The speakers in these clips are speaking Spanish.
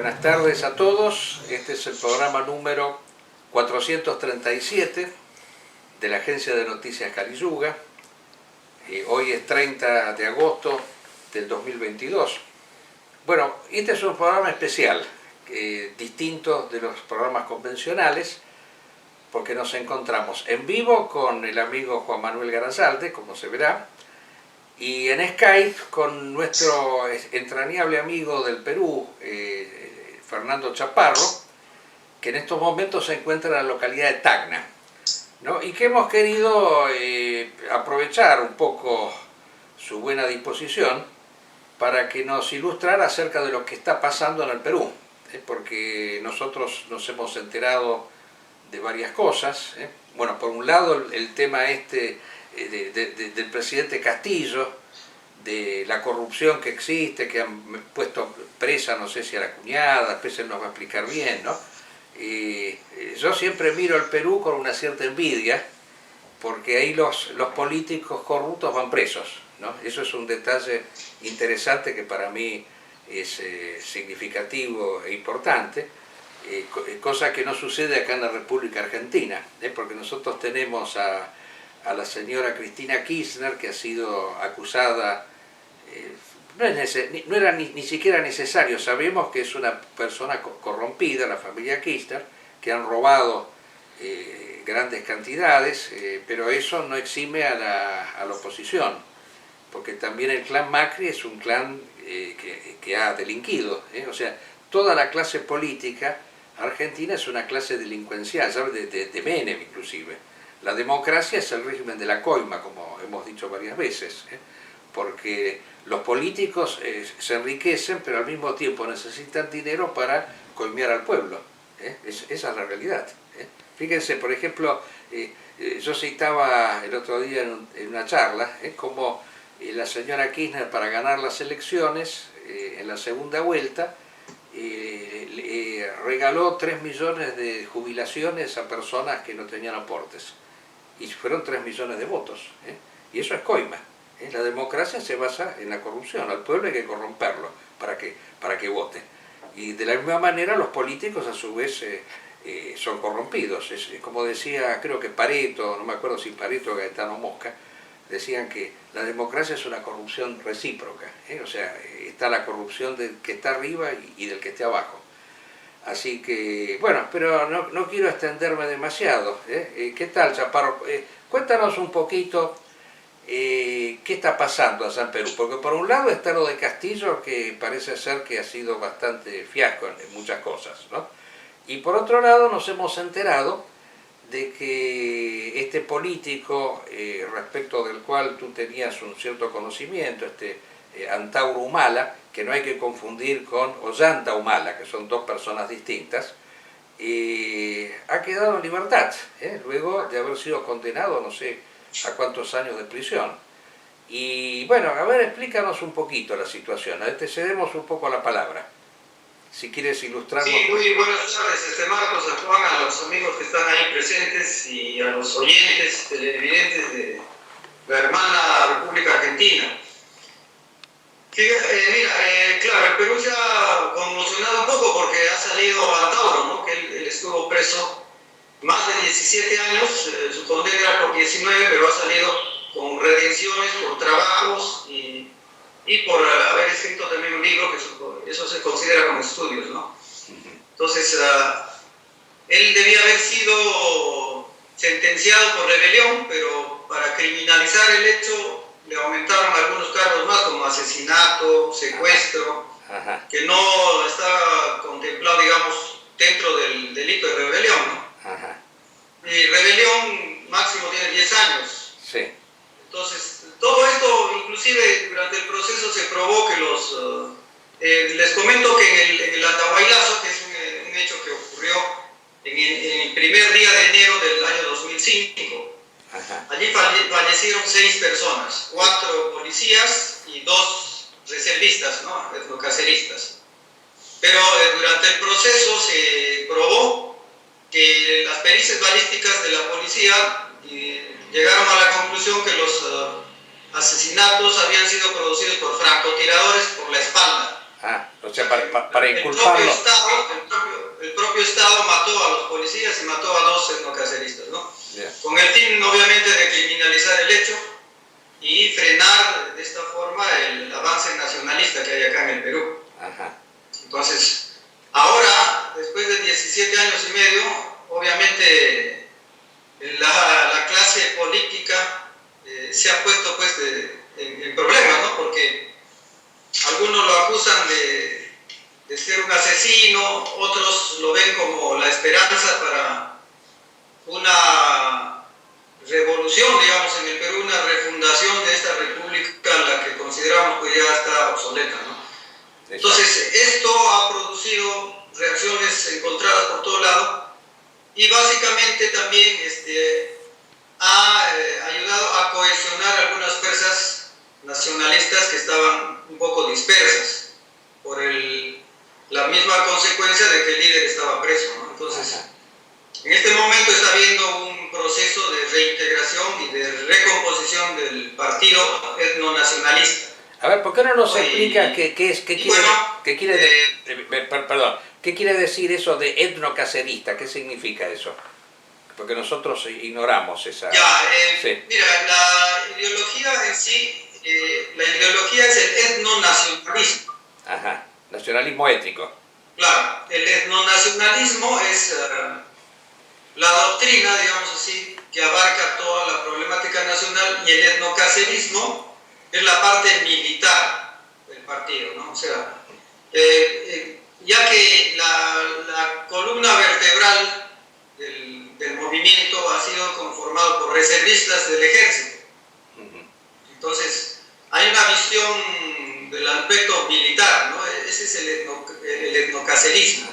Buenas tardes a todos. Este es el programa número 437 de la Agencia de Noticias Caliyuga. Hoy es 30 de agosto del 2022. Bueno, este es un programa especial, distinto de los programas convencionales, porque nos encontramos en vivo con el amigo Juan Manuel Garazalde, como se verá, y en Skype con nuestro entrañable amigo del Perú, Fernando Chaparro, que en estos momentos se encuentra en la localidad de Tacna, ¿no? Y que hemos querido aprovechar un poco su buena disposición para que nos ilustrara acerca de lo que está pasando en el Perú, porque nosotros nos hemos enterado de varias cosas. Bueno, por un lado el tema del presidente Castillo, de la corrupción que existe, que han puesto presa, no sé si a la cuñada, después él nos va a explicar bien, ¿no? Yo siempre miro al Perú con una cierta envidia, porque ahí los políticos corruptos van presos, ¿no? Eso es un detalle interesante que para mí es significativo e importante, cosa que no sucede acá en la República Argentina, porque nosotros tenemos a la señora Cristina Kirchner, que ha sido acusada, no era ni siquiera necesario, sabemos que es una persona corrompida, la familia Kirchner, que han robado grandes cantidades, pero eso no exime a la oposición, porque también el clan Macri es un clan que ha delinquido, o sea, toda la clase política argentina es una clase delincuencial, ¿sabes? De Menem inclusive. La democracia es el régimen de la coima, como hemos dicho varias veces, porque los políticos se enriquecen, pero al mismo tiempo necesitan dinero para coimear al pueblo. Esa es la realidad. Fíjense, por ejemplo, yo citaba el otro día en una charla, como la señora Kirchner, para ganar las elecciones en la segunda vuelta, regaló 3 millones de jubilaciones a personas que no tenían aportes. Y fueron 3 millones de votos. Y eso es coima. La democracia se basa en la corrupción. Al pueblo hay que corromperlo para que vote. Y de la misma manera los políticos a su vez son corrompidos. Es como decía, creo que Pareto, no me acuerdo si Pareto o Gaetano Mosca, decían que la democracia es una corrupción recíproca. O sea, está la corrupción del que está arriba y del que esté abajo. Así que, bueno, pero no quiero extenderme demasiado. ¿Qué tal, Chaparro? Cuéntanos un poquito qué está pasando allá en Perú. Porque por un lado está lo de Castillo, que parece ser que ha sido bastante fiasco en muchas cosas, ¿no? Y por otro lado nos hemos enterado de que este político, respecto del cual tú tenías un cierto conocimiento, Antauro Humala, que no hay que confundir con Ollanta Humala, que son dos personas distintas, ha quedado en libertad, luego de haber sido condenado no sé a cuántos años de prisión. Y bueno, a ver, explícanos un poquito la situación, te cedemos un poco la palabra, si quieres ilustrarnos. Sí, muy buenas tardes, Marcos, a Juan, a los amigos que están ahí presentes y a los oyentes, televidentes de la hermana República Argentina. Claro, el Perú se ha conmocionado un poco porque ha salido Antauro, ¿no? Que él estuvo preso más de 17 años, su condena era por 19, pero ha salido con redenciones por trabajos y por haber escrito también un libro, que eso se considera como estudios, ¿no? Entonces, él debía haber sido sentenciado por rebelión, pero para criminalizar el hecho le aumentaron algunos cargos más, como asesinato, secuestro, que no estaba contemplado, digamos, dentro del delito de rebelión, ¿no? Y rebelión máximo tiene 10 años. Sí. Entonces, todo esto, inclusive durante el proceso se probó que les comento que en el Andahuaylazo, que es un hecho que ocurrió en el primer día de enero del año 2005, allí fallecieron 6 personas, 4 policías y 2 reservistas, ¿no? Etnocaceristas. Pero durante el proceso se probó que las pericias balísticas de la policía llegaron a la conclusión que los asesinatos habían sido producidos por francotiradores por la espalda. O sea, para inculparlo. El propio Estado mató a los policías y mató a 2 etnocaceristas, ¿no? Yeah. Con el fin, obviamente, de criminalizar el hecho y frenar de esta forma el avance nacionalista que hay acá en el Perú. Ajá. Entonces, ahora, después de 17 años y medio, obviamente la clase política se ha puesto pues en problemas, ¿no? Porque algunos lo acusan de ser un asesino, otros lo ven como la esperanza para una revolución, digamos, en el Perú, una refundación de esta república, la que consideramos que ya está obsoleta, ¿no? Entonces, esto ha producido reacciones encontradas por todo lado y básicamente también ha ayudado a cohesionar algunas fuerzas nacionalistas que estaban un poco dispersas por la misma consecuencia de que el líder estaba preso, ¿no? Entonces, en este momento está habiendo un proceso de reintegración y de recomposición del partido etnonacionalista. A ver, ¿por qué no nos explica qué quiere decir eso de etnocacerista? ¿Qué significa eso? Porque nosotros ignoramos esa... Sí. Mira, la ideología en sí, la ideología es el etnonacionalismo. Ajá, nacionalismo étnico. Claro, el etnonacionalismo es la doctrina, digamos así, que abarca toda la problemática nacional, y el etnocacerismo es la parte militar del partido, ¿no? O sea, ya que la columna vertebral del movimiento ha sido conformado por reservistas del ejército. Entonces, hay una visión del aspecto militar, ¿no? Ese es el etnocacerismo.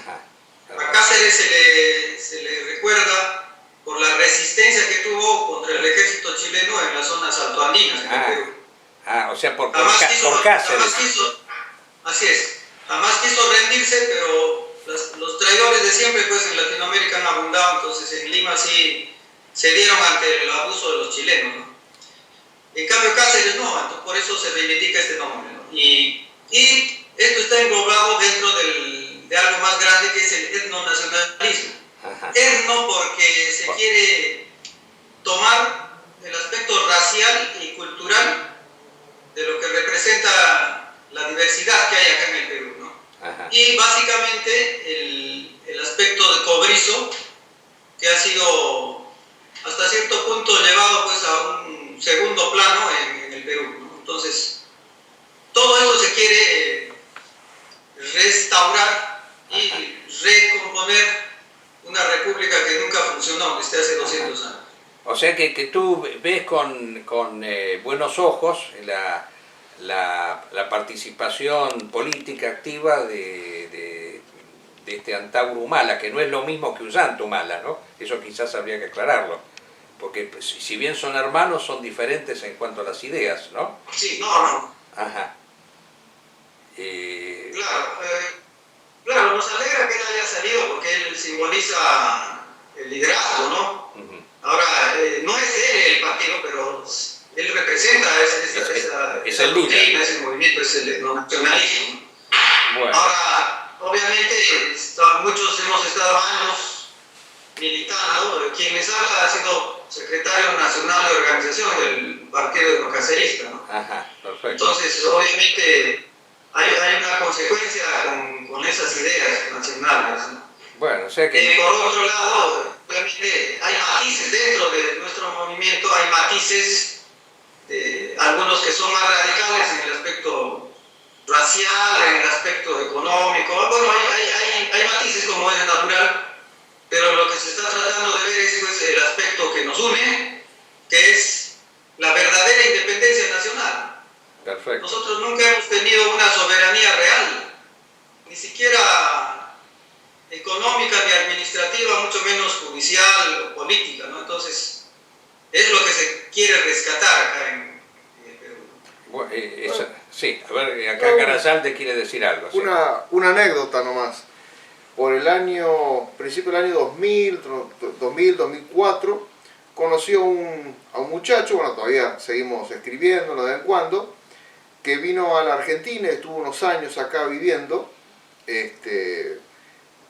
A Cáceres se le recuerda por la resistencia que tuvo contra el ejército chileno en las zonas altoandinas en el Perú. O sea, por Cáceres. Así es. Jamás quiso rendirse, pero los traidores de siempre, pues en Latinoamérica han abundado, entonces en Lima sí se dieron ante el abuso de los chilenos, ¿no? En cambio Cáceres no, entonces por eso se reivindica este nombre, ¿no? Y esto está englobado dentro de algo más grande, que es el etnonacionalismo. Etno porque se quiere tomar el aspecto racial y cultural de lo que representa la diversidad que hay acá en el Perú, ¿no? Y básicamente el aspecto de cobrizo, que ha sido hasta cierto punto llevado pues a un segundo plano en el Perú, ¿no? Entonces, todo eso se quiere restaurar y recomponer una república que nunca funcionó desde hace 200 años. O sea que tú ves con buenos ojos la participación política activa de este Antauro Humala, que no es lo mismo que Ollanta Humala, ¿no? Eso quizás habría que aclararlo, porque si bien son hermanos, son diferentes en cuanto a las ideas, ¿no? Sí, no. Ajá. Claro, nos alegra que él haya salido porque él simboliza el liderazgo, ¿no? Ahora, no es él el partido, pero él representa esa doctrina, ese movimiento, ese nacionalismo. Bueno. Ahora, obviamente, muchos hemos estado años militando. Quien les habla ha sido secretario nacional de organización del partido etnocacerista, ¿no? Ajá, perfecto. Entonces, obviamente, hay una consecuencia con esas ideas nacionales, ¿no? Bueno, o sea que... por otro lado, obviamente hay matices dentro de nuestro movimiento, hay matices, algunos que son más radicales en el aspecto racial, en el aspecto económico. Bueno, hay matices como es natural, pero lo que se está tratando de ver es pues, el aspecto que nos une, que es la verdadera independencia nacional. Perfecto. Nosotros nunca hemos tenido una soberanía real, ni siquiera económica ni administrativa, mucho menos judicial o política, ¿no? Entonces, es lo que se quiere rescatar acá en el Perú. Bueno, sí, a ver, acá Garazalde quiere decir algo. ¿Sí? Una anécdota nomás. Por el principio del año 2004, conocí a un muchacho, bueno, todavía seguimos escribiendo de vez en cuando, que vino a la Argentina, estuvo unos años acá viviendo,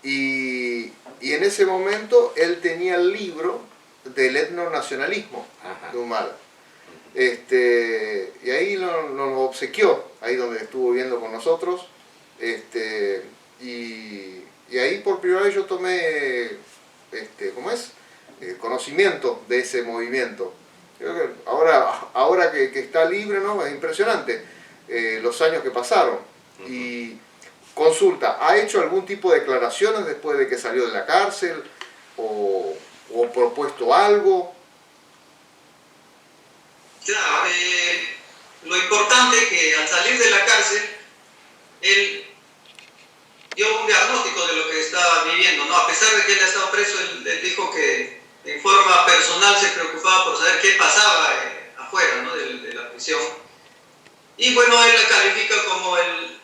y en ese momento él tenía el libro del etnonacionalismo de Humala. Y ahí nos obsequió, ahí donde estuvo viviendo con nosotros, y ahí por primera vez yo tomé, ¿cómo es? Conocimiento de ese movimiento. Creo que ahora que está libre, ¿no? Es impresionante los años que pasaron. Y consulta, ¿ha hecho algún tipo de declaraciones después de que salió de la cárcel? ¿O propuesto algo? Claro, lo importante es que al salir de la cárcel, él dio un diagnóstico de lo que estaba viviendo, ¿no? A pesar de que él ha estado preso, él dijo que en forma personal se preocupaba por saber qué pasaba afuera, ¿no? de la prisión. Y bueno, él la califica como el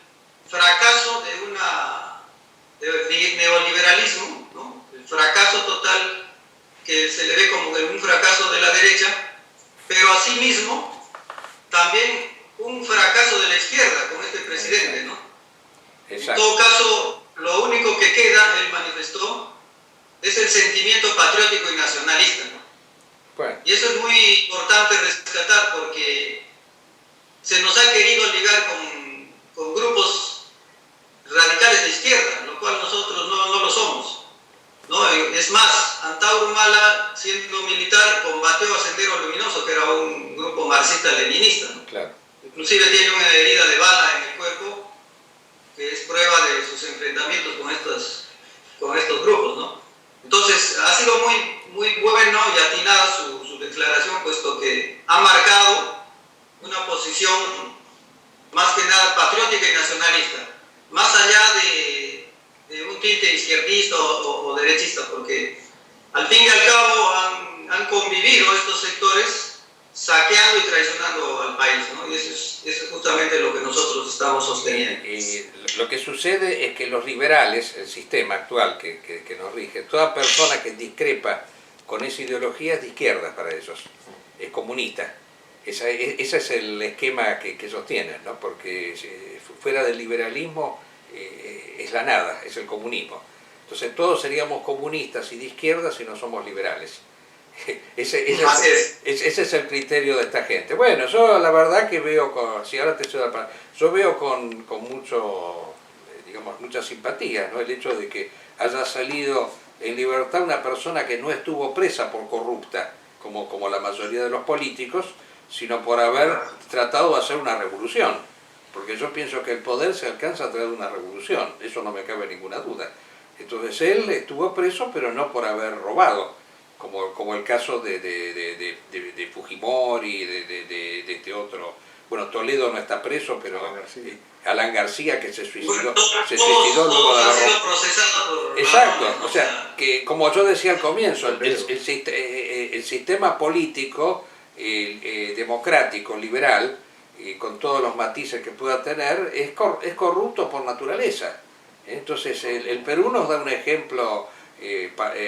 fracaso de neoliberalismo, ¿no? El fracaso total que se le ve como un fracaso de la derecha, pero asimismo también un fracaso de la izquierda con este presidente, ¿no? Exacto. En todo caso, lo único que queda, él manifestó, es el sentimiento patriótico y nacionalista, ¿no? Bueno. Y eso es muy importante rescatar porque se nos ha querido ligar con grupos radicales de izquierda, lo cual nosotros no lo somos, ¿no? Es más, Antauro Humala, siendo militar, combatió a Sendero Luminoso, que era un grupo marxista-leninista, ¿no? Claro. Inclusive tiene una herida de bala en el cuerpo, que es prueba de sus enfrentamientos con estos grupos, ¿no? Entonces, ha sido muy bueno y atinada su declaración, puesto que ha marcado una posición más que nada patriótica y nacionalista, más allá de un tinte izquierdista o derechista, porque al fin y al cabo han convivido estos sectores saqueando y traicionando al país, ¿no? Y eso es justamente lo que nosotros estamos sosteniendo. Y lo que sucede es que los liberales, el sistema actual que nos rige, toda persona que discrepa con esa ideología es de izquierda para ellos, es comunista. Ese es el esquema que sostienen, ¿no? Porque fuera del liberalismo es la nada, es el comunismo. Entonces todos seríamos comunistas y de izquierda si no somos liberales. Ese es el criterio de esta gente. Bueno, yo la verdad que veo yo veo con mucho, digamos, mucha simpatía, ¿no? El hecho de que haya salido en libertad una persona que no estuvo presa por corrupta, como la mayoría de los políticos, sino por haber tratado de hacer una revolución. Porque yo pienso que el poder se alcanza a través de una revolución, eso no me cabe ninguna duda. Entonces él estuvo preso, pero no por haber robado, como el caso de Fujimori, de este otro. Bueno, Toledo no está preso, pero Alan García, que se suicidó, luego de haber robado. Exacto, o sea, que como yo decía al comienzo, el sistema político democrático, liberal, con todos los matices que pueda tener, es corrupto por naturaleza. Entonces el Perú nos da un ejemplo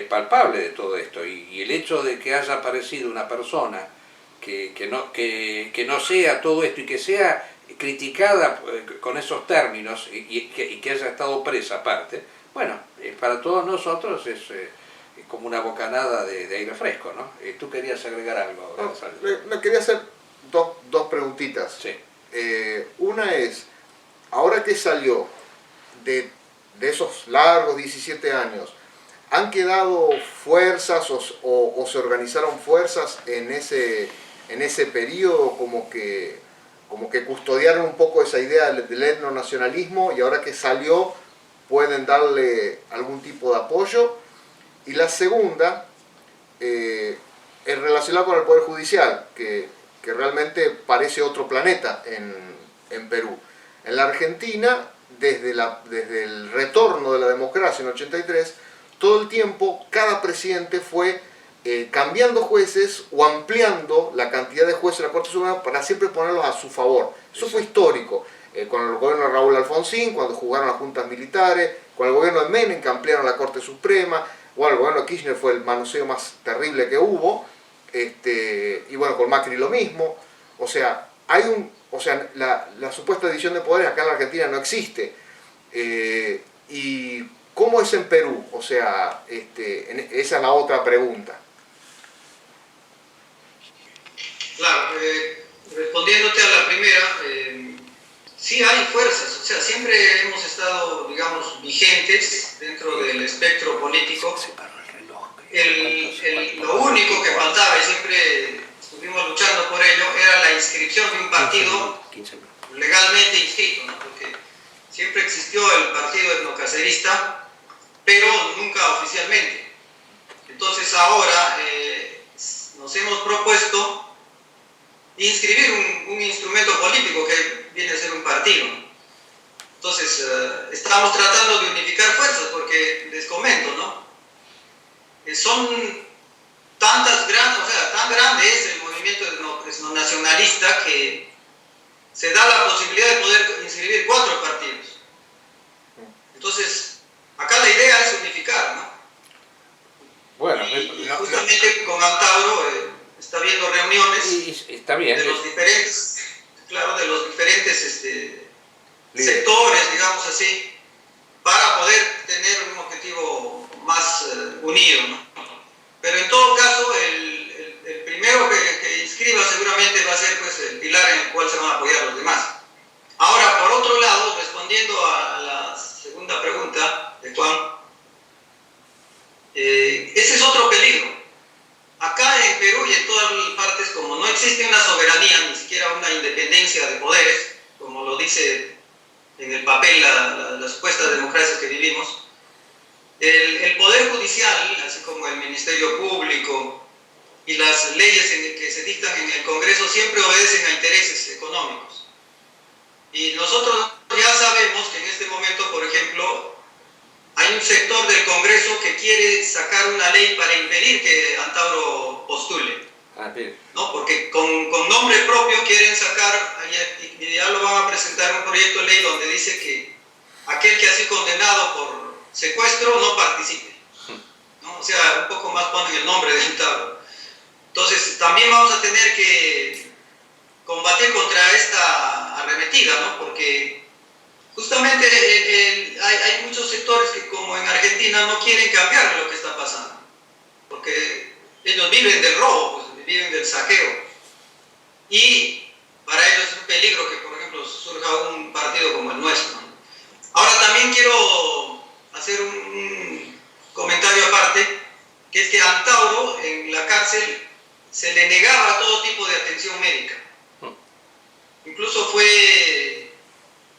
palpable de todo esto, y el hecho de que haya aparecido una persona que no sea todo esto y que sea criticada con esos términos y que haya estado presa aparte, bueno, para todos nosotros es como una bocanada de aire fresco, ¿no? ¿Tú querías agregar algo? Le quería hacer dos preguntitas. Sí. Una es, ahora que salió de esos largos 17 años, ¿han quedado fuerzas o se organizaron fuerzas en ese periodo como que custodiaron un poco esa idea del etnonacionalismo, y ahora que salió pueden darle algún tipo de apoyo? Y la segunda, es relacionada con el Poder Judicial, que realmente parece otro planeta en Perú. En la Argentina, desde el retorno de la democracia en 83, todo el tiempo cada presidente fue cambiando jueces o ampliando la cantidad de jueces de la Corte Suprema para siempre ponerlos a su favor. Eso fue histórico. Con el gobierno de Raúl Alfonsín, cuando jugaron las juntas militares, con el gobierno de Menem, que ampliaron la Corte Suprema, bueno, el gobierno de Kirchner fue el manoseo más terrible que hubo, y bueno, con Macri lo mismo. O sea, o sea, la supuesta división de poderes acá en la Argentina no existe. ¿Y cómo es en Perú? O sea, esa es la otra pregunta. Claro, respondiéndote a la primera, sí hay fuerzas, o sea, siempre hemos estado, digamos, vigentes dentro del espectro político. Lo único que faltaba, y siempre estuvimos luchando por ello, era la inscripción de un partido legalmente inscrito, ¿no? Porque siempre existió el partido etnocacerista, pero nunca oficialmente. Entonces ahora nos hemos propuesto inscribir un instrumento político que viene a ser un partido. Entonces estamos tratando de unificar fuerzas, porque les comento, ¿no? Son tantas grandes, o sea, tan grande es el movimiento nacionalista que se da la posibilidad de poder inscribir 4 partidos. Entonces, acá la idea es unificar, ¿no? Bueno, y justamente con Antauro está habiendo reuniones está bien, de los diferentes, claro, de los diferentes sectores, digamos así, para poder tener un objetivo más unido, ¿no? Pero en todo caso, el primero que inscriba seguramente va a ser pues el pilar en el cual se van a apoyar los demás. Ahora, por otro lado, respondiendo a la segunda pregunta de Juan, ese es otro peligro. Acá en Perú y en todas partes, como no existe una soberanía, ni siquiera una independencia de poderes, como lo dice en el papel la supuesta democracia que vivimos, el Poder Judicial, así como el Ministerio Público y las leyes que se dictan en el Congreso, siempre obedecen a intereses económicos. Y nosotros ya sabemos que en este momento, por ejemplo, hay un sector del Congreso que quiere sacar una ley para impedir que Antauro postule. ¿No? Porque con nombre propio quieren sacar, y ya lo van a presentar un proyecto de ley donde dice que aquel que ha sido condenado por secuestro no participe, ¿no? O sea, un poco más ponen el nombre de Antauro. Entonces, también vamos a tener que combatir contra esta arremetida, ¿no? Porque justamente hay muchos sectores que, como en Argentina, no quieren cambiar lo que está pasando, porque ellos viven del robo, pues, viven del saqueo, y para ellos es un peligro que, por ejemplo, surja un partido como el nuestro, ¿no? Ahora también quiero hacer un comentario aparte, que es que a Antauro en la cárcel se le negaba todo tipo de atención médica. Incluso fue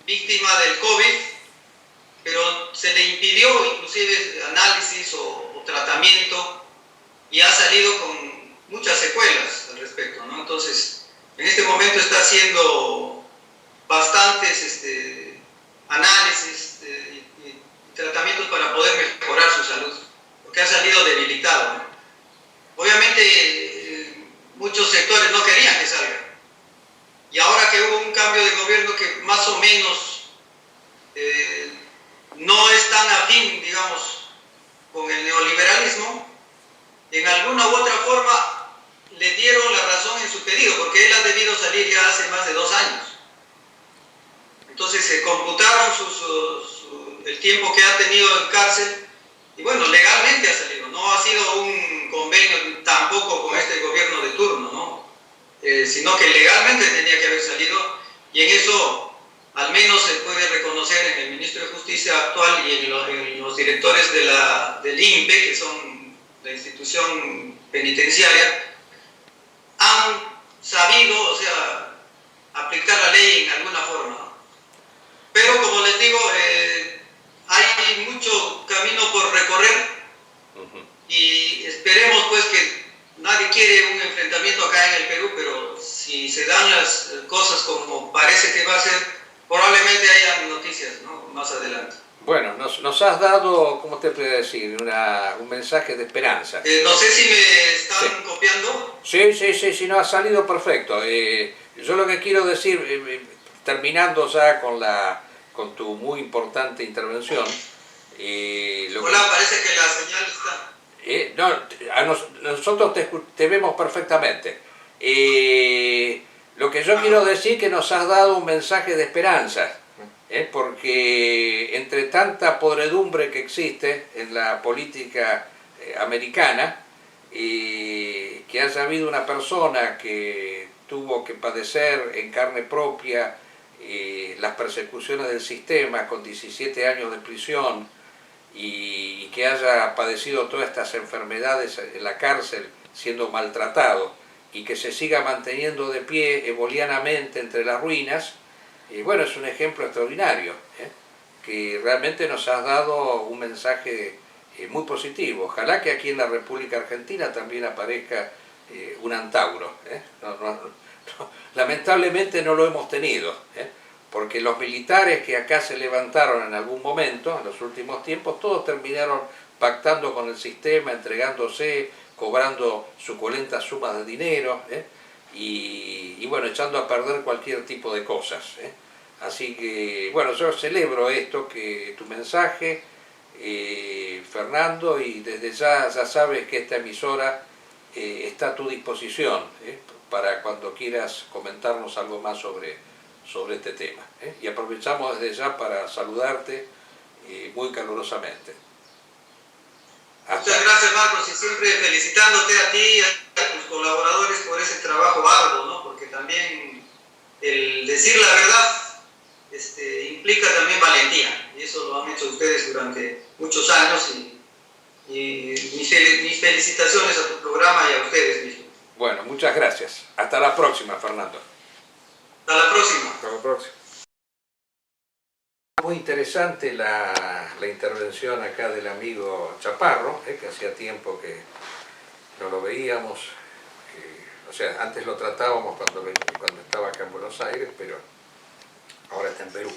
víctima del COVID, pero se le impidió inclusive análisis o tratamiento, y ha salido con muchas secuelas al respecto, ¿no? Entonces, en este momento está haciendo bastantes análisis y tratamientos para poder mejorar su salud, porque ha salido debilitado, ¿no? Obviamente muchos sectores no querían que salga, y ahora que hubo un cambio de gobierno que más o menos no es tan afín, digamos, con el neoliberalismo, en alguna u otra forma le dieron la razón en su pedido, porque él ha debido salir ya hace más de 2 años. Entonces se computaron el tiempo que ha tenido en cárcel, y bueno, legalmente ha salido, no ha sido un convenio tampoco con este gobierno de turno, ¿no? Sino que legalmente tenía que haber salido, y en eso al menos se puede reconocer en el ministro de Justicia actual y en los directores del INPE, que son la institución penitenciaria, han sabido, o sea, aplicar la ley en alguna forma, ¿no? Pero como les digo, hay mucho camino por recorrer, y esperemos pues que nadie quiere un enfrentamiento acá en el Perú, pero si se dan las cosas como parece que va a ser, probablemente haya noticias, ¿no?, más adelante. Bueno, nos has dado, ¿cómo te puedo decir? Un mensaje de esperanza. No sé si me están copiando. Sí, no, ha salido perfecto. Yo lo que quiero decir, terminando ya con tu muy importante intervención. Hola, parece que la señal está... Nosotros te vemos perfectamente. Lo que yo quiero decir que nos has dado un mensaje de esperanza, porque entre tanta podredumbre que existe en la política americana, y que haya habido una persona que tuvo que padecer en carne propia las persecuciones del sistema con 17 años de prisión y que haya padecido todas estas enfermedades en la cárcel siendo maltratado y que se siga manteniendo de pie ebolianamente entre las ruinas, bueno, es un ejemplo extraordinario, que realmente nos has dado un mensaje muy positivo. Ojalá que aquí en la República Argentina también aparezca un Antauro. Lamentablemente no lo hemos tenido, porque los militares que acá se levantaron en algún momento, en los últimos tiempos, todos terminaron pactando con el sistema, entregándose, cobrando suculentas sumas de dinero, y bueno, echando a perder cualquier tipo de cosas. Así que, bueno, yo celebro esto, que tu mensaje, Fernando, y desde ya sabes que esta emisora está a tu disposición para cuando quieras comentarnos algo más sobre este tema. Y aprovechamos desde ya para saludarte muy calurosamente. Muchas gracias, Marcos, y siempre felicitándote a ti y a tus colaboradores por ese trabajo arduo, ¿no? Porque también el decir la verdad implica también valentía, y eso lo han hecho ustedes durante muchos años, y mis felicitaciones a tu programa y a ustedes mismos. Bueno, muchas gracias. Hasta la próxima, Fernando. Hasta la próxima. Hasta la próxima. Muy interesante la intervención acá del amigo Chaparro, que hacía tiempo que no lo veíamos. O sea, antes lo tratábamos cuando estaba acá en Buenos Aires, pero ahora está en Perú.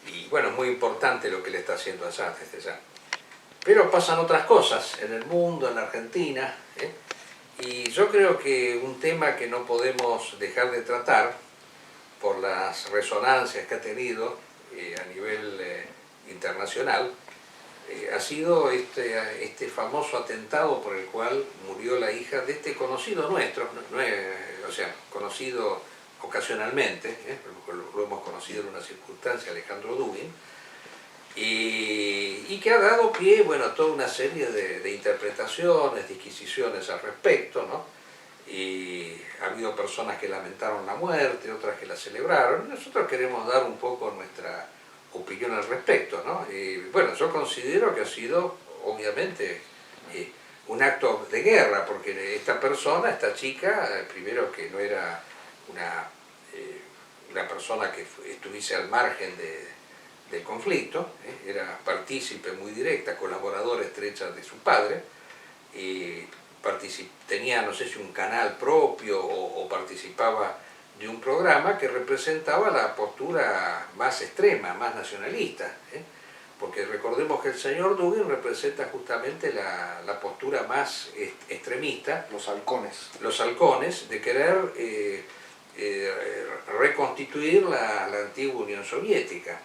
Y bueno, es muy importante lo que le está haciendo allá, desde ya. Pero pasan otras cosas en el mundo, en la Argentina, y yo creo que un tema que no podemos dejar de tratar por las resonancias que ha tenido a nivel internacional, ha sido este famoso atentado por el cual murió la hija de este conocido nuestro, o sea, conocido ocasionalmente, lo hemos conocido en una circunstancia, Alejandro Dugin, y que ha dado pie, bueno, a toda una serie de interpretaciones, disquisiciones al respecto, ¿no? Y ha habido personas que lamentaron la muerte, otras que la celebraron. Nosotros queremos dar un poco nuestra opinión al respecto, ¿no? Bueno, yo considero que ha sido, obviamente, un acto de guerra, porque esta persona, esta chica, primero que no era una persona que estuviese al margen del conflicto, era partícipe muy directa, colaboradora estrecha de su padre, tenía, no sé si un canal propio o participaba de un programa que representaba la postura más extrema, más nacionalista, porque recordemos que el señor Dugin representa justamente la postura más extremista, los halcones, de querer reconstituir la antigua Unión Soviética.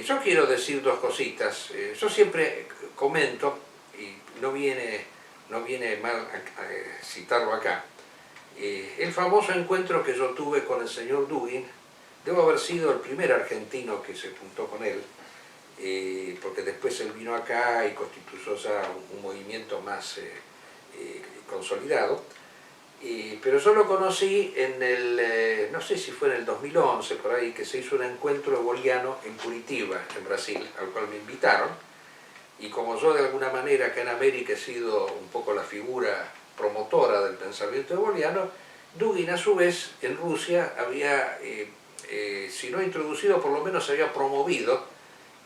Yo quiero decir dos cositas. Yo siempre comento, y no viene mal citarlo acá, el famoso encuentro que yo tuve con el señor Dugin. Debo haber sido el primer argentino que se juntó con él, porque después él vino acá y constituyó ya un movimiento más consolidado. Pero yo lo conocí en no sé si fue en el 2011, por ahí, que se hizo un encuentro eboliano en Curitiba, en Brasil, al cual me invitaron. Y como yo de alguna manera acá en América he sido un poco la figura promotora del pensamiento eboliano, Dugin a su vez en Rusia había, si no introducido, por lo menos había promovido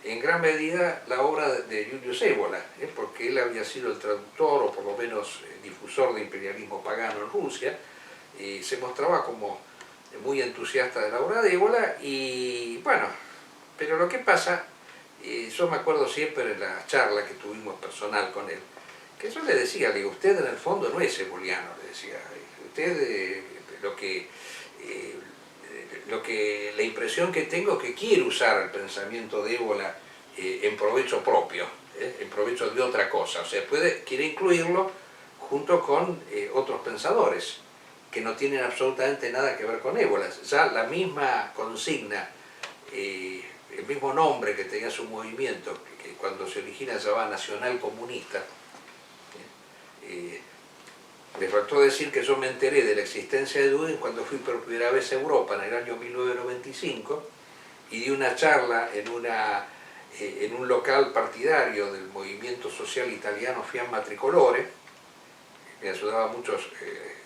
en gran medida la obra de Julius Evola, porque él había sido el traductor o por lo menos difusor de imperialismo pagano en Rusia, y se mostraba como muy entusiasta de la obra de Evola. Y bueno, pero lo que pasa, yo me acuerdo siempre en la charla que tuvimos personal con él, que yo le decía, usted en el fondo no es eboliano, le decía, usted la impresión que tengo es que quiere usar el pensamiento de Evola en provecho propio, en provecho de otra cosa, o sea, quiere incluirlo junto con otros pensadores. que no tienen absolutamente nada que ver con ébola. Ya la misma consigna, el mismo nombre que tenía su movimiento, que cuando se origina se llamaba Nacional Comunista, me faltó decir que yo me enteré de la existencia de Dugin cuando fui por primera vez a Europa en el año 1995 y di una charla en un local partidario del movimiento social italiano Fiamma Tricolore. Me ayudaba mucho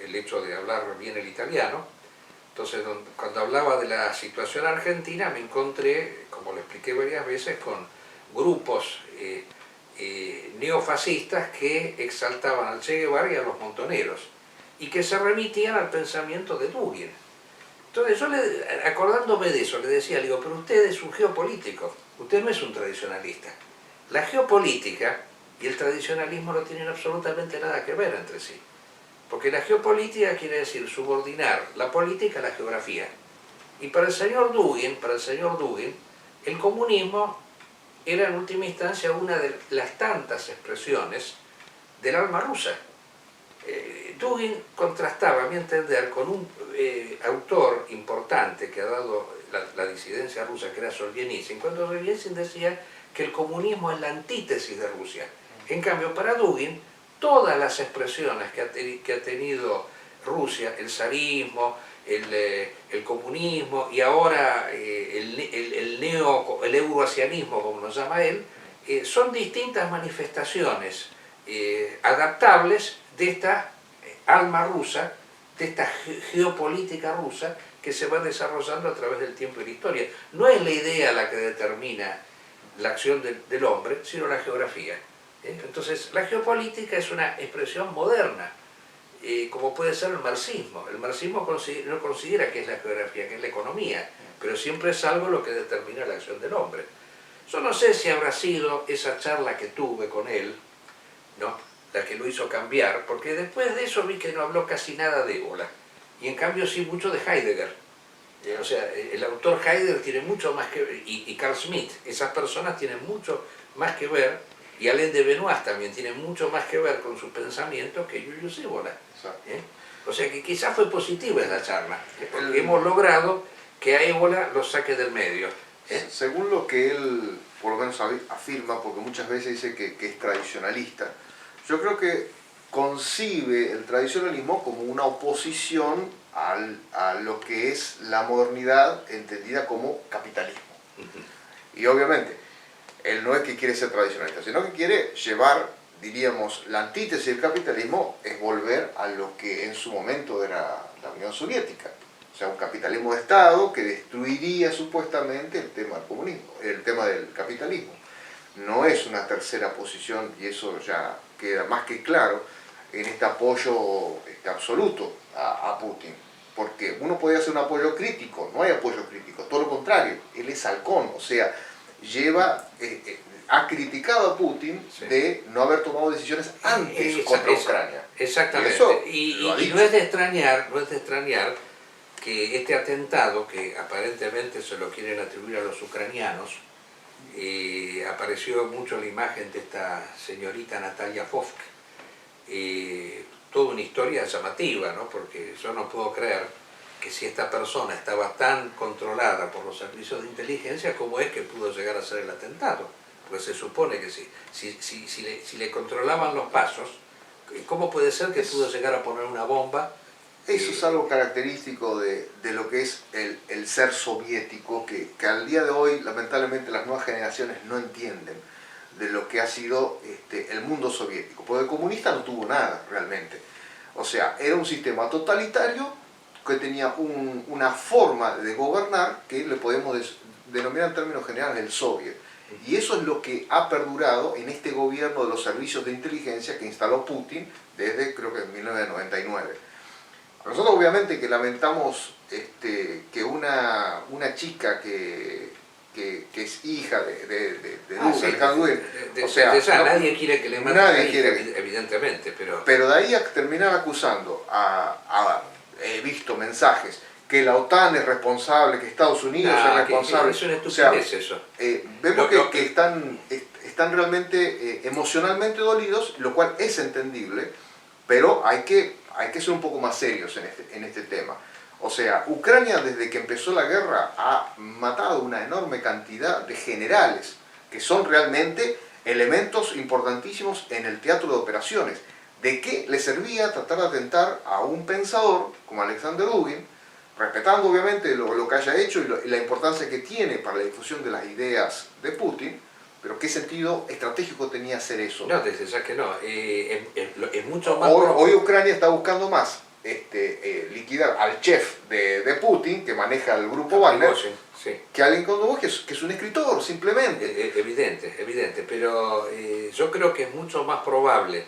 el hecho de hablar bien el italiano. Entonces, cuando hablaba de la situación argentina, me encontré, como lo expliqué varias veces, con grupos neofascistas que exaltaban al Che Guevara y a los montoneros, y que se remitían al pensamiento de Dugin. Entonces yo, acordándome de eso, le decía, le digo, pero usted es un geopolítico, usted no es un tradicionalista. La geopolítica y el tradicionalismo no tienen absolutamente nada que ver entre sí. Porque la geopolítica quiere decir subordinar la política a la geografía. Y para el señor Dugin, el comunismo era en última instancia una de las tantas expresiones del alma rusa. Dugin contrastaba, a mi entender, con un autor importante que ha dado la disidencia rusa, que era Solzhenitsyn, cuando Solzhenitsyn decía que el comunismo es la antítesis de Rusia. En cambio, para Dugin, todas las expresiones que ha tenido Rusia, el zarismo, el comunismo y ahora el euroasianismo, como nos llama él, son distintas manifestaciones adaptables de esta alma rusa, de esta geopolítica rusa que se va desarrollando a través del tiempo y la historia. No es la idea la que determina la acción del hombre, sino la geografía. Entonces, la geopolítica es una expresión moderna, como puede ser el marxismo. El marxismo no considera que es la geografía, que es la economía, pero siempre es algo lo que determina la acción del hombre. Yo no sé si habrá sido esa charla que tuve con él, ¿no?, la que lo hizo cambiar, porque después de eso vi que no habló casi nada de ébola, y en cambio sí mucho de Heidegger. O sea, el autor Heidegger tiene mucho más que ver, y Carl Schmitt, esas personas tienen mucho más que ver, y Alain de Benoist también tiene mucho más que ver con su pensamiento que Julius Evola. O sea que quizás fue positiva esa charla, porque hemos logrado que a ébola lo saque del medio. Según lo que él, por lo menos afirma, porque muchas veces dice que es tradicionalista, yo creo que concibe el tradicionalismo como una oposición a lo que es la modernidad entendida como capitalismo. Y obviamente, él no es que quiere ser tradicionalista, sino que quiere llevar, diríamos, la antítesis del capitalismo es volver a lo que en su momento era la Unión Soviética. O sea, un capitalismo de Estado que destruiría supuestamente el tema del comunismo, el tema del capitalismo. No es una tercera posición, y eso ya queda más que claro en este apoyo absoluto a Putin. Porque uno podría hacer un apoyo crítico, no hay apoyo crítico, todo lo contrario, él es halcón, o sea, ha criticado a Putin de no haber tomado decisiones antes contra Ucrania. Exactamente. Y no es de extrañar, que este atentado, que aparentemente se lo quieren atribuir a los ucranianos, apareció mucho la imagen de esta señorita Natalia Fofk, toda una historia llamativa, ¿no? Porque yo no puedo creer que si esta persona estaba tan controlada por los servicios de inteligencia, ¿cómo es que pudo llegar a hacer el atentado? Porque se supone que si le controlaban los pasos, ¿cómo puede ser que pudo llegar a poner una bomba? Eso es algo característico de lo que es el ser soviético, que al día de hoy, lamentablemente, las nuevas generaciones no entienden de lo que ha sido el mundo soviético. Porque el comunista no tuvo nada, realmente. O sea, era un sistema totalitario que tenía una forma de gobernar que le podemos denominar en términos generales el soviet. Y eso es lo que ha perdurado en este gobierno de los servicios de inteligencia que instaló Putin desde, creo que en 1999. Nosotros obviamente que lamentamos que una chica que es hija de Dugin, o sea, nadie quiere que le maten a la hija, evidentemente, pero de ahí a terminar acusando he visto mensajes que la OTAN es responsable, que Estados Unidos es responsable. Es una estupidez eso. Vemos que están realmente emocionalmente dolidos, lo cual es entendible, pero hay que hay que ser un poco más serios en este tema. O sea, Ucrania desde que empezó la guerra ha matado una enorme cantidad de generales, que son realmente elementos importantísimos en el teatro de operaciones. ¿De qué le servía tratar de atentar a un pensador como Alexander Dugin, respetando obviamente lo que haya hecho y la importancia que tiene para la difusión de las ideas de Putin, pero qué sentido estratégico tenía hacer eso? No, desde ya que no. Es mucho más... Hoy Ucrania está buscando más liquidar al chef de Putin, que maneja el grupo Wagner, sí, que alguien como vos, que es un escritor, simplemente. Evidente, pero yo creo que es mucho más probable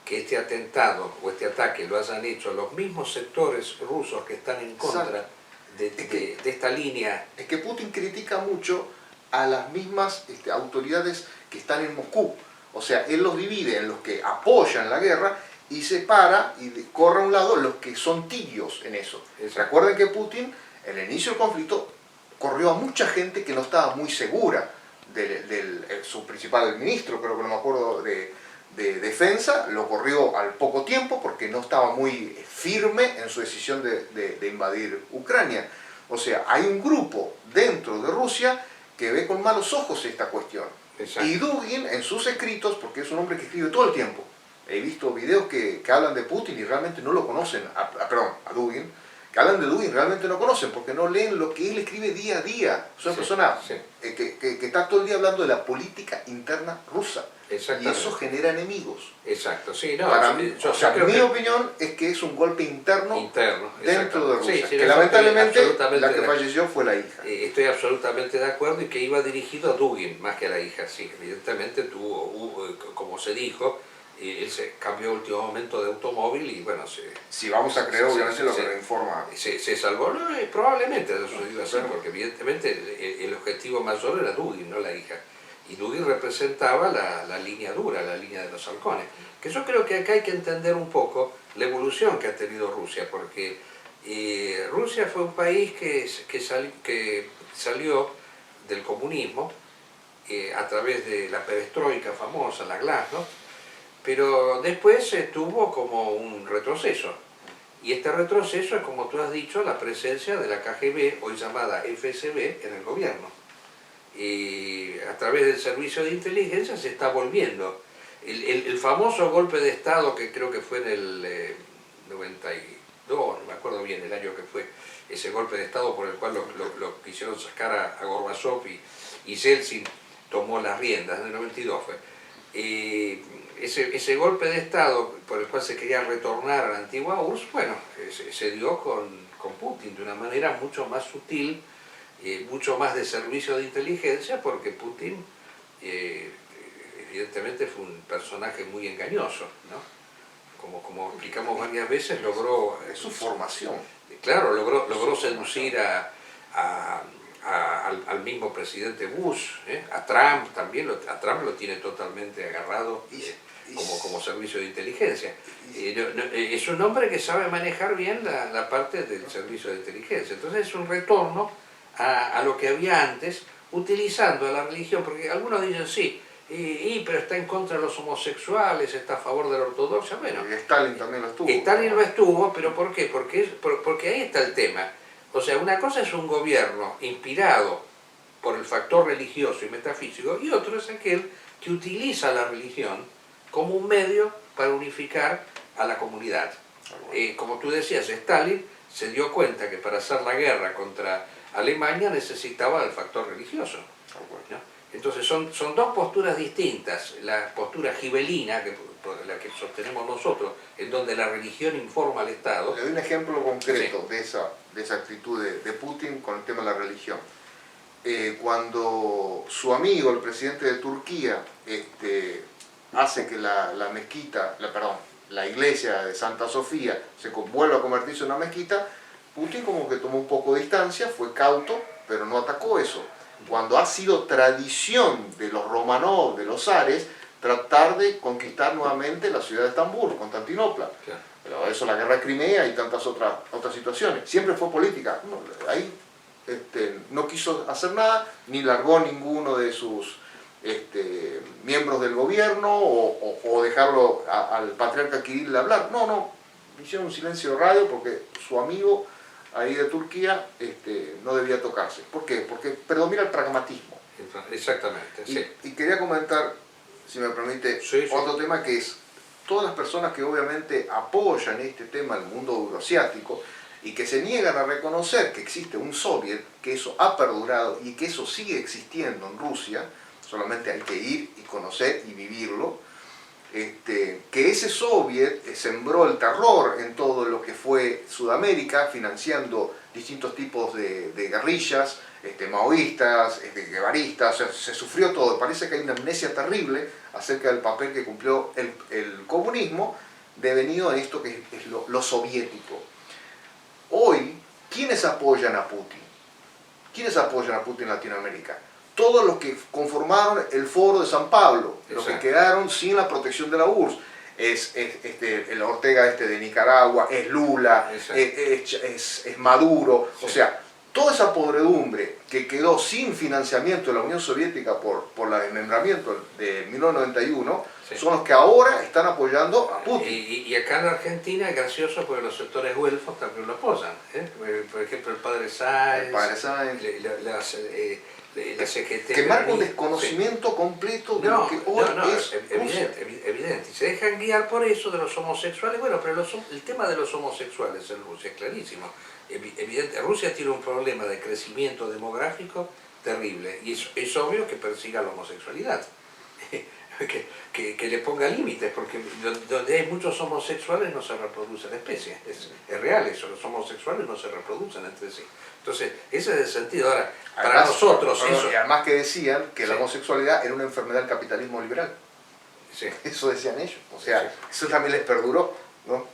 que este atentado o este ataque lo hayan hecho los mismos sectores rusos que están en contra de esta línea. Es que Putin critica mucho a las mismas autoridades que están en Moscú. O sea, él los divide en los que apoyan la guerra y separa y corre a un lado los que son tibios en eso. Recuerden que Putin, en el inicio del conflicto, corrió a mucha gente que no estaba muy segura su principal ministro, creo que no me acuerdo, de defensa, lo corrió al poco tiempo porque no estaba muy firme en su decisión de invadir Ucrania. O sea, hay un grupo dentro de Rusia que ve con malos ojos esta cuestión. Exacto. Y Dugin en sus escritos, porque es un hombre que escribe todo el tiempo, he visto videos que hablan de Putin y realmente no lo conocen, a Dugin, que hablan de Dugin realmente no conocen porque no leen lo que él escribe día a día. Es una persona que está todo el día hablando de la política interna rusa. Y eso genera enemigos. Exacto, sí, no. Para mí, mi opinión es que es un golpe interno dentro de Rusia. Sí, que lamentablemente la que falleció fue la hija. Estoy absolutamente de acuerdo y que iba dirigido a Dugin más que a la hija. Sí, evidentemente tuvo, como se dijo, él se cambió a último momento de automóvil y bueno, si vamos a creer obviamente lo que lo informa. Se salvó, no, probablemente haya sucedido así, porque evidentemente el objetivo mayor era Dugin, no la hija. Y Dugin representaba la línea dura, la línea de los halcones. Que yo creo que acá hay que entender un poco la evolución que ha tenido Rusia, porque Rusia fue un país que salió del comunismo a través de la perestroika famosa, la glasnost, pero después tuvo como un retroceso. Y este retroceso es, como tú has dicho, la presencia de la KGB, hoy llamada FSB, en el gobierno. Y a través del servicio de inteligencia se está volviendo. El famoso golpe de Estado, que creo que fue en el 92, no me acuerdo bien el año que fue, ese golpe de Estado por el cual lo quisieron sacar a Gorbachev y Yeltsin tomó las riendas, en el 92 fue. Ese golpe de Estado por el cual se quería retornar a la antigua URSS, bueno, se dio con Putin de una manera mucho más sutil, mucho más de servicio de inteligencia, porque Putin evidentemente fue un personaje muy engañoso, ¿no? Como explicamos varias veces, logró... Es su formación. Claro, logró seducir al mismo presidente Bush, a Trump también, a Trump lo tiene totalmente agarrado como servicio de inteligencia. Es un hombre que sabe manejar bien la parte del servicio de inteligencia, entonces es un retorno a lo que había antes, utilizando a la religión, porque algunos dicen sí, pero está en contra de los homosexuales, está a favor de la ortodoxia. Bueno, y Stalin también lo estuvo. Stalin lo estuvo, pero ¿por qué? Porque ahí está el tema. O sea, una cosa es un gobierno inspirado por el factor religioso y metafísico, y otro es aquel que utiliza la religión como un medio para unificar a la comunidad. Como tú decías, Stalin se dio cuenta que para hacer la guerra contra Alemania necesitaba el factor religioso, ¿no? Entonces son dos posturas distintas. La postura gibelina, la que sostenemos nosotros, en donde la religión informa al Estado. Le doy un ejemplo concreto de esa actitud de Putin con el tema de la religión. Cuando su amigo, el presidente de Turquía, hace que la iglesia de Santa Sofía se vuelva a convertirse en una mezquita, Putin como que tomó un poco de distancia, fue cauto, pero no atacó eso. Cuando ha sido tradición de los Romanov, de los zares, tratar de conquistar nuevamente la ciudad de Estambul, Constantinopla. Claro. Pero eso, la guerra de Crimea y tantas otras situaciones. Siempre fue política. Ahí no quiso hacer nada, ni largó ninguno de sus miembros del gobierno o dejarlo al patriarca Kirill hablar. No, hicieron un silencio radio porque su amigo ahí de Turquía no debía tocarse. ¿Por qué? Porque predomina el pragmatismo. Exactamente, sí. Y quería comentar, si me permite, Sí, sí. otro tema que es todas las personas que obviamente apoyan este tema del mundo euroasiático y que se niegan a reconocer que existe un soviet, que eso ha perdurado y que eso sigue existiendo en Rusia, solamente hay que ir y conocer y vivirlo, que ese soviet sembró el terror en todo lo que fue Sudamérica, financiando distintos tipos de guerrillas, maoístas, guevaristas, o sea, se sufrió todo. Parece que hay una amnesia terrible acerca del papel que cumplió el comunismo devenido en esto que es lo soviético. Hoy, ¿quiénes apoyan a Putin? ¿Quiénes apoyan a Putin en Latinoamérica? Todos los que conformaron el Foro de San Pablo, los que quedaron sin la protección de la URSS. Es el Ortega de Nicaragua, es Lula, es Maduro, sí. O sea, toda esa podredumbre que quedó sin financiamiento de la Unión Soviética por el desmembramiento de 1991, sí. Son los que ahora están apoyando a Putin. Y acá en Argentina es gracioso porque los sectores güelfos también lo apoyan. Por ejemplo, el padre Sáenz, la CGT. Que marca un desconocimiento completo de lo que hoy es evidente. Y se dejan guiar por eso de los homosexuales. Bueno, pero el tema de los homosexuales en Rusia es clarísimo. Evidente, Rusia tiene un problema de crecimiento demográfico terrible y es obvio que persiga la homosexualidad. Que le ponga límites, porque donde hay muchos homosexuales no se reproduce la especie. Es real eso, los homosexuales no se reproducen entre sí. Entonces, ese es el sentido. Ahora, para nosotros... Eso, y además que decían que la homosexualidad era una enfermedad del capitalismo liberal. Sí. Eso decían ellos. O sea, eso también les perduró, ¿no?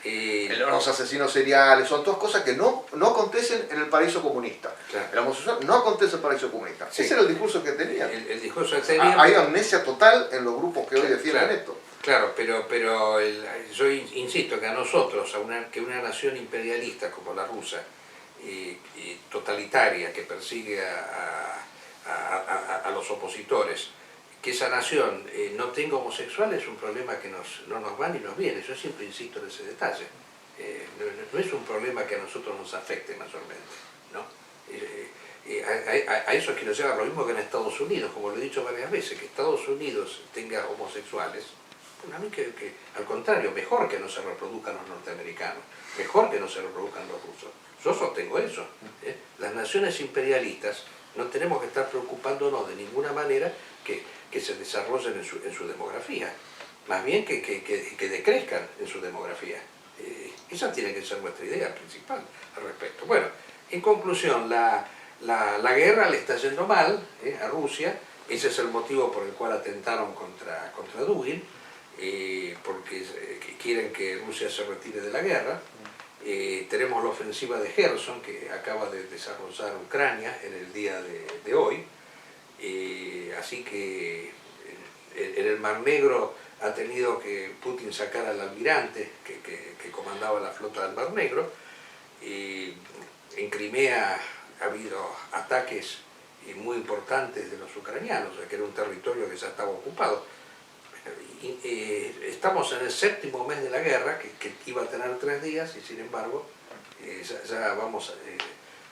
Los asesinos seriales, son todas cosas que no acontecen en el paraíso comunista. Claro. El homosexual no acontece en el paraíso comunista. Sí. Ese era el discurso que tenían. El discurso que tenían. Hay amnesia total en los grupos que hoy defienden esto. Claro, pero yo insisto que a nosotros, que una nación imperialista como la rusa, totalitaria, que persigue a los opositores, que esa nación no tenga homosexuales es un problema que no nos va ni nos viene. Yo siempre insisto en ese detalle. No es un problema que a nosotros nos afecte mayormente, ¿no? A eso es que nos lleva lo mismo que en Estados Unidos, como lo he dicho varias veces, que Estados Unidos tenga homosexuales. Bueno, a mí que al contrario, mejor que no se reproduzcan los norteamericanos, mejor que no se reproduzcan los rusos. Yo sostengo eso. Las naciones imperialistas no tenemos que estar preocupándonos de ninguna manera que se desarrollen en su demografía, más bien que decrezcan en su demografía. Esa tiene que ser nuestra idea principal al respecto. Bueno, en conclusión, la guerra le está yendo mal a Rusia. Ese es el motivo por el cual atentaron contra Dugin, porque quieren que Rusia se retire de la guerra. Tenemos la ofensiva de Gerson que acaba de desarrollar Ucrania en el día de hoy. Así que en el Mar Negro ha tenido que Putin sacar al almirante que comandaba la flota del Mar Negro. En Crimea ha habido ataques muy importantes de los ucranianos, que era un territorio que ya estaba ocupado. Estamos en el 7º mes de la guerra, que iba a tener 3 días, y sin embargo ya vamos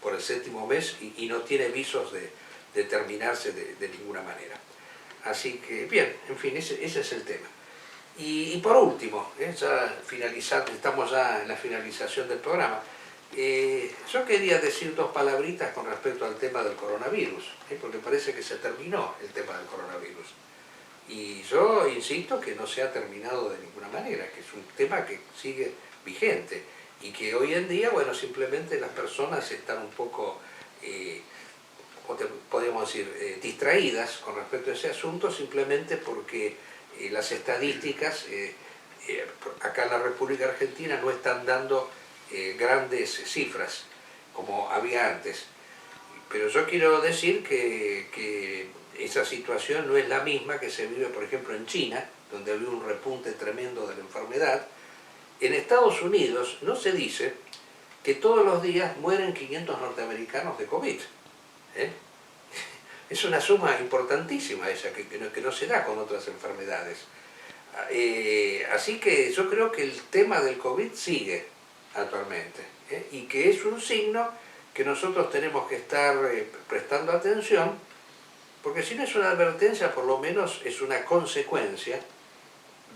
por el 7º mes y no tiene visos de terminarse de ninguna manera. Así que, bien, en fin, ese es el tema. Y por último, ya finalizando, estamos ya en la finalización del programa, yo quería decir 2 palabritas con respecto al tema del coronavirus, porque parece que se terminó el tema del coronavirus. Y yo insisto que no se ha terminado de ninguna manera, que es un tema que sigue vigente y que hoy en día, bueno, simplemente las personas están un poco, podríamos decir, distraídas con respecto a ese asunto, simplemente porque las estadísticas acá en la República Argentina no están dando grandes cifras como había antes. Pero yo quiero decir que esa situación no es la misma que se vive, por ejemplo, en China, donde había un repunte tremendo de la enfermedad. En Estados Unidos no se dice que todos los días mueren 500 norteamericanos de COVID. Es una suma importantísima esa, que no se da con otras enfermedades. Así que yo creo que el tema del COVID sigue actualmente, y que es un signo que nosotros tenemos que estar prestando atención, porque si no es una advertencia, por lo menos es una consecuencia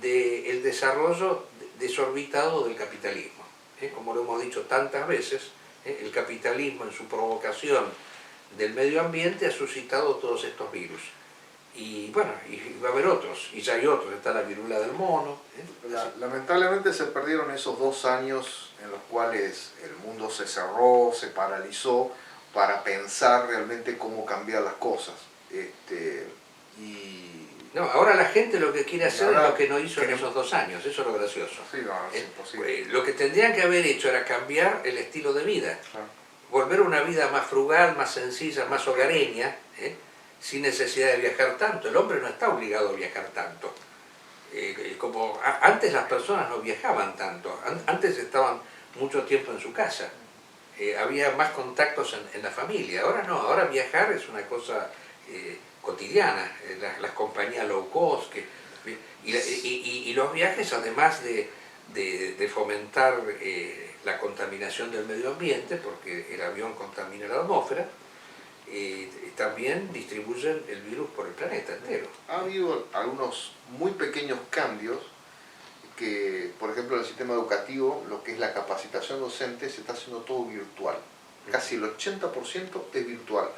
del desarrollo desorbitado del capitalismo. Como lo hemos dicho tantas veces, el capitalismo en su provocación del medio ambiente ha suscitado todos estos virus. Y bueno, y va a haber otros, y ya hay otros, está la viruela del mono. Lamentablemente se perdieron esos 2 años en los cuales el mundo se cerró, se paralizó para pensar realmente cómo cambiar las cosas. No, ahora la gente lo que quiere hacer es lo que no hizo en queremos... esos 2 años, eso es lo gracioso. Sí, no, es imposible. Lo que tendrían que haber hecho era cambiar el estilo de vida, volver a una vida más frugal, más sencilla, más hogareña, sin necesidad de viajar tanto. El hombre no está obligado a viajar tanto. Como antes las personas no viajaban tanto, antes estaban mucho tiempo en su casa, había más contactos en la familia. Ahora no, ahora viajar es una cosa cotidiana, las compañías low cost, y los viajes, además de fomentar la contaminación del medio ambiente, porque el avión contamina la atmósfera, también distribuyen el virus por el planeta entero. Ha habido algunos muy pequeños cambios que, por ejemplo, en el sistema educativo, lo que es la capacitación docente, se está haciendo todo virtual. Casi el 80% es virtual.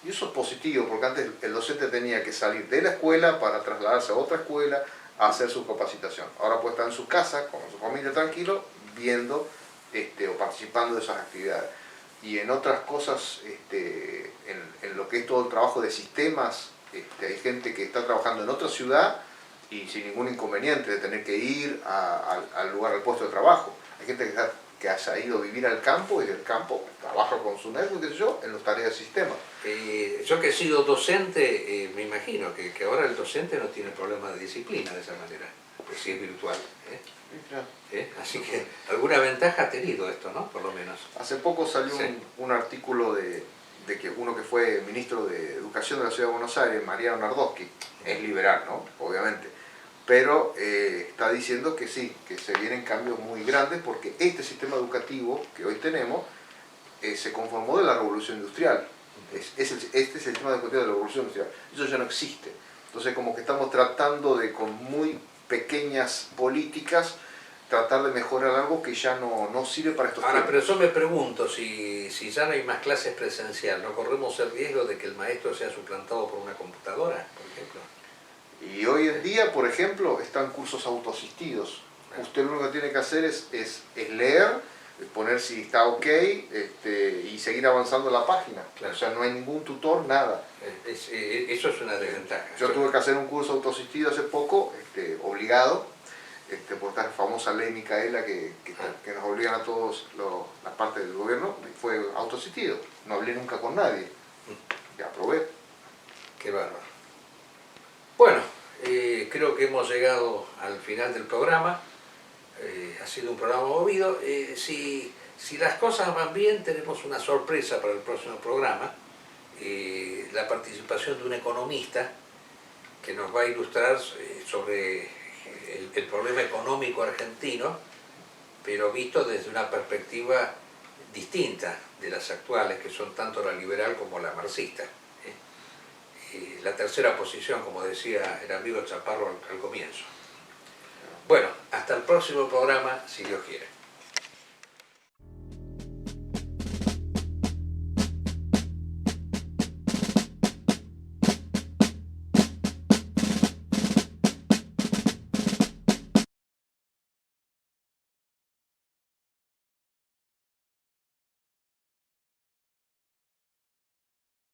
Y eso es positivo, porque antes el docente tenía que salir de la escuela para trasladarse a otra escuela a hacer su capacitación. Ahora puede estar en su casa, con su familia tranquilo, viendo o participando de esas actividades. Y en otras cosas, en lo que es todo el trabajo de sistemas, hay gente que está trabajando en otra ciudad y sin ningún inconveniente de tener que ir al lugar, al puesto de trabajo. Hay gente que haya ido a vivir al campo y del campo trabaja con su network, qué sé yo, en las tareas de sistemas. Yo que he sido docente, me imagino que ahora el docente no tiene problema de disciplina de esa manera, pues si es virtual. Así que alguna ventaja ha tenido esto, ¿no? Por lo menos. Hace poco salió un artículo de que uno que fue ministro de Educación de la Ciudad de Buenos Aires, Mariano Nardowski, es liberal, ¿no? Obviamente, pero está diciendo que sí, que se vienen cambios muy grandes porque este sistema educativo que hoy tenemos se conformó de la revolución industrial. Este es el sistema educativo de la revolución industrial. Eso ya no existe. Entonces como que estamos tratando de, con muy pequeñas políticas, tratar de mejorar algo que ya no sirve para estos tiempos. Pero yo me pregunto, si ya no hay más clases presencial, ¿no corremos el riesgo de que el maestro sea suplantado por una computadora, por ejemplo? Y hoy en día, por ejemplo, están cursos autoasistidos. Usted lo único que tiene que hacer es leer, poner si está ok, y seguir avanzando la página. Claro. O sea, no hay ningún tutor, nada. Eso es una desventaja. Yo tuve que hacer un curso autoasistido hace poco, obligado, por esta famosa ley Micaela que nos obligan a todos la parte del gobierno, fue autoasistido. No hablé nunca con nadie. Y aprobé. Qué bárbaro. Bueno, creo que hemos llegado al final del programa. Ha sido un programa movido. Si las cosas van bien, tenemos una sorpresa para el próximo programa. La participación de un economista que nos va a ilustrar sobre el problema económico argentino, pero visto desde una perspectiva distinta de las actuales, que son tanto la liberal como la marxista. La tercera posición, como decía el amigo Chaparro al comienzo. Bueno, hasta el próximo programa, si Dios quiere.